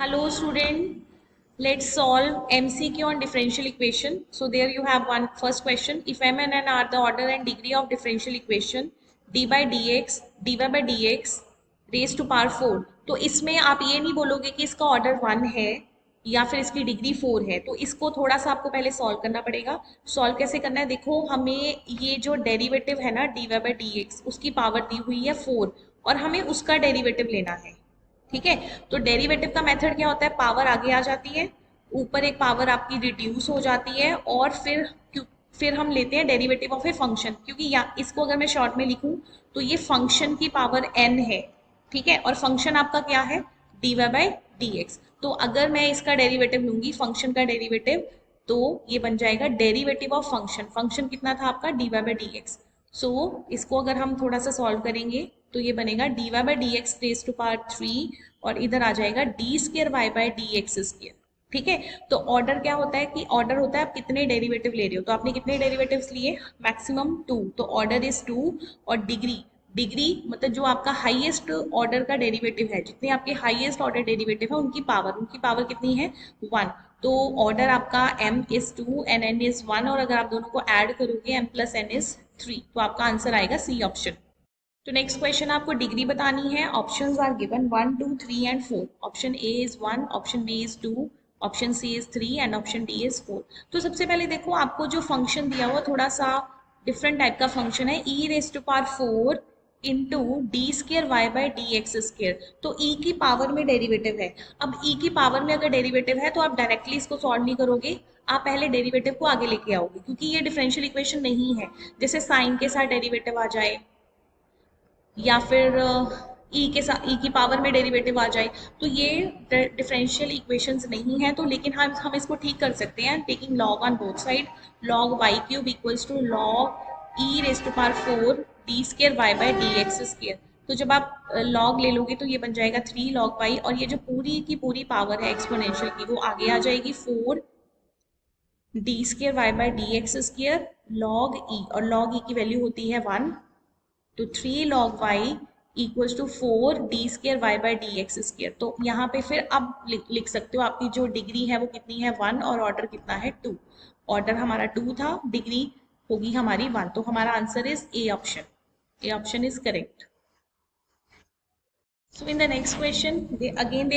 Hello student, let's solve MCQ on differential equation. So there you have one first question. If m and n are the order and degree of differential equation d by dx, dy by dx raised to power 4. तो इसमें आप ये नहीं बोलोगे कि इसका order 1 है या फिर इसकी डिग्री 4 है, तो इसको थोड़ा सा आपको पहले सॉल्व करना पड़ेगा। सॉल्व कैसे करना है, देखो हमें ये जो डेरिवेटिव है ना dy by dx उसकी पावर दी हुई है 4 और हमें उसका डेरिवेटिव लेना है। ठीक है, तो डेरिवेटिव का मेथड क्या होता है, पावर आगे आ जाती है, ऊपर एक पावर आपकी रिड्यूस हो जाती है और फिर हम लेते हैं डेरिवेटिव ऑफ ए फंक्शन, क्योंकि या इसको अगर मैं शॉर्ट में लिखूं तो ये फंक्शन की पावर n है। ठीक है, और फंक्शन आपका क्या है, dy बाई dx। तो अगर मैं इसका डेरिवेटिव लूंगी, फंक्शन का डेरिवेटिव, तो ये बन जाएगा डेरिवेटिव ऑफ फंक्शन। फंक्शन कितना था आपका, dy बाई dx। सो इसको अगर हम थोड़ा सा सॉल्व करेंगे तो ये बनेगा dy by dx raise to power 3 और इधर आ जाएगा D square Y by D x square. ठीक है, तो ऑर्डर क्या होता है कि ऑर्डर होता है आप कितने डेरिवेटिव ले रहे हो, तो आपने कितने डेरिवेटिव्स लिए, मैक्सिमम 2, तो ऑर्डर इज 2। और डिग्री, डिग्री मतलब जो आपका हाईएस्ट ऑर्डर का डेरिवेटिव है, जितने आपके हाईएस्ट ऑर्डर डेरिवेटिव है उनकी पावर कितनी है, 1। तो ऑर्डर आपका m is 2 and n is 1, और अगर आप दोनों को ऐड करोगे m प्लस n इज 3, तो आपका आंसर आएगा सी ऑप्शन। तो नेक्स्ट क्वेश्चन आपको डिग्री बतानी है। Options are given 1 2 3 and 4। Option A is 1, option B is 2, option C is 3 and option D is 4। तो सबसे पहले देखो आपको जो फंक्शन दिया हुआ थोड़ा सा डिफरेंट टाइप का फंक्शन है, e raise to power 4 into D square Y by D x square. तो e की पावर में डेरिवेटिव है। अब e की पावर में अगर डेरिवेटिव है तो आप डायरेक्टली इसको सॉल्व नहीं करोगे, आप पहले डेरिवेटिव को आगे लेके आओगे, क्योंकि ये डिफरेंशियल इक्वेशन नहीं है। जैसे साइन के साथ डेरिवेटिव आ जाए या फिर ई के साथ ई की पावर में डेरिवेटिव आ जाए, तो ये डिफरेंशियल इक्वेशंस नहीं है। तो लेकिन हम इसको ठीक कर सकते हैं taking log on both side. Log Y cube equals to log E raise to power 4 D square Y by D x square. तो जब आप लॉग ले लोगे तो ये बन जाएगा 3 लॉग वाई, और ये जो पूरी की पूरी पावर है एक्सपोनेंशियल की वो आगे आ जाएगी 4 D square Y by D x square log e, और लॉग ई की वैल्यू होती है 1। तो 3 log y equals to 4 D square Y by D x square. तो यहाँ पे फिर अब लिख सकते हो आपकी जो डिग्री है वो कितनी है, 1, और ऑर्डर कितना है, 2। ऑर्डर हमारा 2 था, डिग्री होगी हमारी 1, तो हमारा answer is A option. A option is correct. So in the next question, they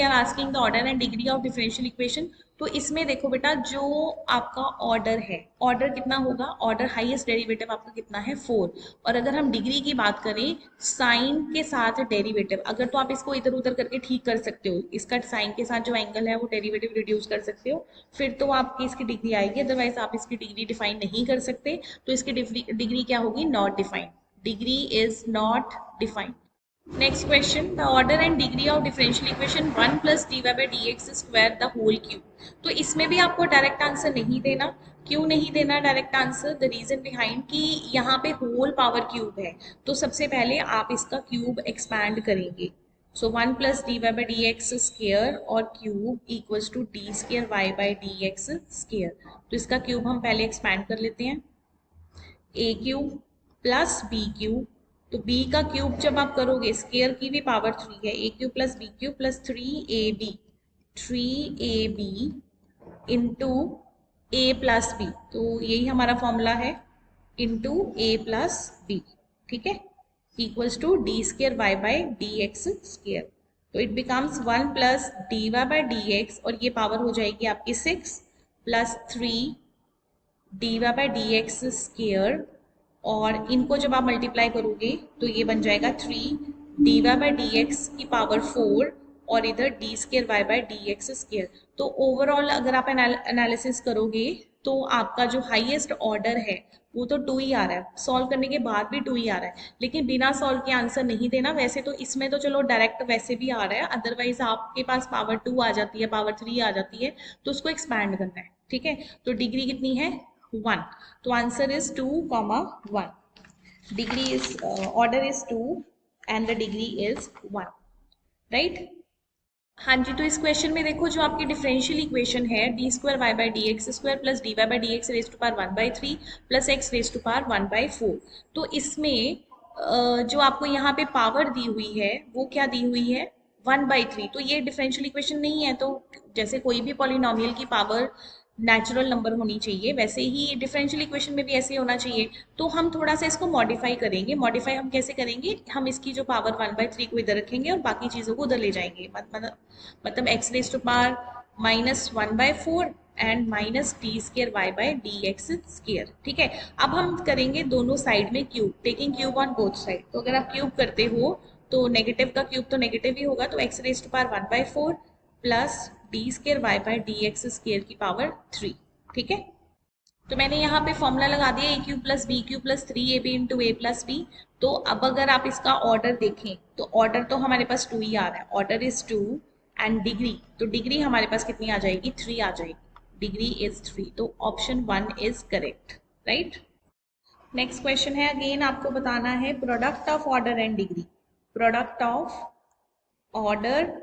are asking the order and degree of differential equation। तो इसमें देखो बेटा, जो आपका ऑर्डर है, ऑर्डर कितना होगा, ऑर्डर हाईएस्ट डेरिवेटिव आपका कितना है, 4। और अगर हम डिग्री की बात करें साइन के साथ डेरिवेटिव, अगर तो आप इसको इधर उधर करके ठीक कर सकते हो, इसका साइन के साथ जो एंगल है वो डेरिवेटिव रिड्यूस कर सकते हो, फिर तो आपकी इसकी डिग्री आएगी। अदरवाइज आप इसकी डिग्री डिफाइन नहीं कर सकते, तो इसकी डिग्री क्या होगी, not defined. Degree is not defined. Next question, the order and degree of differential equation 1 plus D Y by D X square the whole cube. तो इसमें भी आपको डायरेक्ट आंसर नहीं देना। क्यों नहीं देना direct answer, the reason behind कि यहाँ पे होल पावर क्यूब है, तो सबसे पहले आप इसका क्यूब एक्सपैंड करेंगे। So 1 plus D Y by D x square और cube equals to d square Y by D x square. तो इसका क्यूब हम पहले एक्सपैंड कर लेते हैं, a cube plus b cube. तो b का क्यूब जब आप करोगे, स्केयर की भी पावर 3 है, a cube plus b cube plus 3ab into a plus b, तो यही हमारा फॉर्मूला है, इंटू ए प्लस बी। ठीक है, equals to d square Y by D x square. तो it becomes 1 plus D Y by D x, और ये power हो जाएगी आपकी 6 plus 3 D Y by D x square, और इनको जब आप मल्टीप्लाई करोगे तो ये बन जाएगा 3 D Y by D X की पावर 4 और इधर D square Y by D x square. तो ओवरऑल अगर आप एनालिसिस करोगे तो आपका जो हाईएस्ट ऑर्डर है वो तो 2 ही आ रहा है, सॉल्व करने के बाद भी 2 ही आ रहा है, लेकिन बिना सॉल्व के आंसर नहीं देना। वैसे तो इसमें तो चलो डायरेक्ट वैसे भी आ रहा है, अदरवाइज आपके पास पावर 2 आ जाती है, पावर 3 आ जाती है, तो उसको एक्सपैंड करना है। ठीक है, तो डिग्री कितनी है, 1, तो answer is 2, 1। Degree is order is 2 and the degree is 1, right. हाँ जी, तो इस क्वेश्चन में देखो जो आपकी डिफरेंशियल इक्वेशन है, D square Y by D X square plus D Y by D X raise to power 1/3 plus X raise to power 1/4। तो इसमें जो आपको यहाँ पे पावर दी हुई है वो क्या दी हुई है, 1/3, तो ये डिफरेंशियल इक्वेशन नहीं है। तो जैसे कोई भी पॉलिनोमियल की पावर नेचुरल नंबर होनी चाहिए, वैसे ही डिफरेंशियल इक्वेशन में भी ऐसे ही होना चाहिए। तो हम थोड़ा सा इसको मॉडिफाई करेंगे। मॉडिफाई हम कैसे करेंगे, हम इसकी जो पावर 1/3 को इधर रखेंगे और बाकी चीज़ों को उधर ले जाएंगे। मतलब X raise to power -1/4 and minus D square Y by D x square. ठीक है, अब हम करेंगे दोनों साइड में cube, taking cube on both side. तो अगर आप क्यूब करते हो तो नेगेटिव का क्यूब तो नेगेटिव ही होगा, तो X raise to power 1/4 plus D square Y by D x square की पावर 3। ठीक है, तो मैंने यहाँ पे फॉर्मूला लगा दिया a cube plus b cube plus 3ab into a plus b. तो अब अगर आप इसका ऑर्डर देखें तो ऑर्डर तो हमारे पास 2 ही आ रहा है, ऑर्डर इज 2 एंड डिग्री, तो डिग्री हमारे पास कितनी आ जाएगी, 3 आ जाएगी, डिग्री इज 3। तो option 1 is correct, right. Next question है, अगेन आपको बताना है product of order and degree. Product of order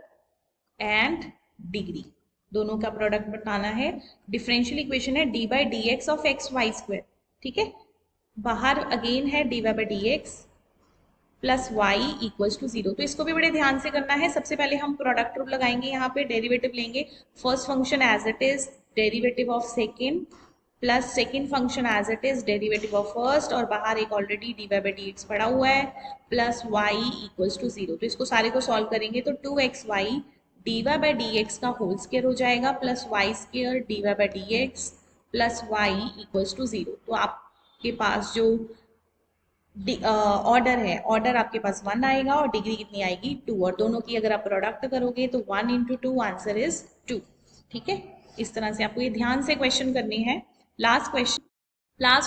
and degree, दोनों का प्रोडक्ट बताना है। डिफरेंशियल इक्वेशन है D by D X of X Y square. ठीक है, बाहर अगेन है D Y by D X plus Y equals to 0। तो इसको भी बड़े ध्यान से करना है। सबसे पहले हम प्रोडक्ट रूल लगाएंगे, यहाँ पे डेरिवेटिव लेंगे। First function as it is derivative of second plus second function as it is derivative of first, और बाहर एक already D Y by D X पड़ा हुआ है, प्लस वाई इक्वल्स टू 0। तो इसको सारे को सॉल्व करेंगे तो 2xy D Y by D X का होल स्केयर हो जाएगा plus Y square D Y by D X plus Y equals to 0। तो आपके पास जो ऑर्डर है, ऑर्डर आपके पास 1 आएगा और डिग्री कितनी आएगी 2, और दोनों की अगर आप प्रोडक्ट करोगे तो 1 इंटू 2 आंसर इज 2। ठीक है, इस तरह से आपको ये ध्यान से क्वेश्चन करने हैं। लास्ट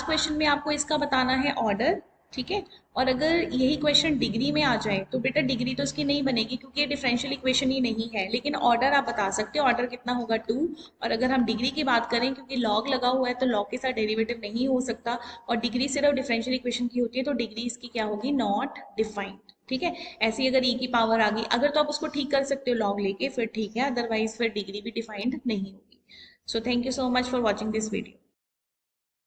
क्वेश्चन में आपको इसका बताना है ऑर्डर। ठीक है, और अगर यही क्वेश्चन डिग्री में आ जाए तो बेटा डिग्री तो इसकी नहीं बनेगी क्योंकि ये डिफरेंशियल इक्वेशन ही नहीं है, लेकिन ऑर्डर आप बता सकते हो, ऑर्डर कितना होगा 2। और अगर हम डिग्री की बात करें, क्योंकि लॉग लगा हुआ है तो लॉग के साथ डेरिवेटिव नहीं हो सकता, और डिग्री सिर्फ डिफरेंशियल इक्वेशन की होती है, तो डिग्री इसकी क्या होगी, नॉट डिफाइंड। ठीक है, ऐसे ही अगर ई की पावर आ गई, अगर तो आप उसको ठीक कर सकते हो लॉग लेके, फिर ठीक है, अदरवाइज फिर डिग्री भी डिफाइंड नहीं होगी। So thank you so much for watching this video.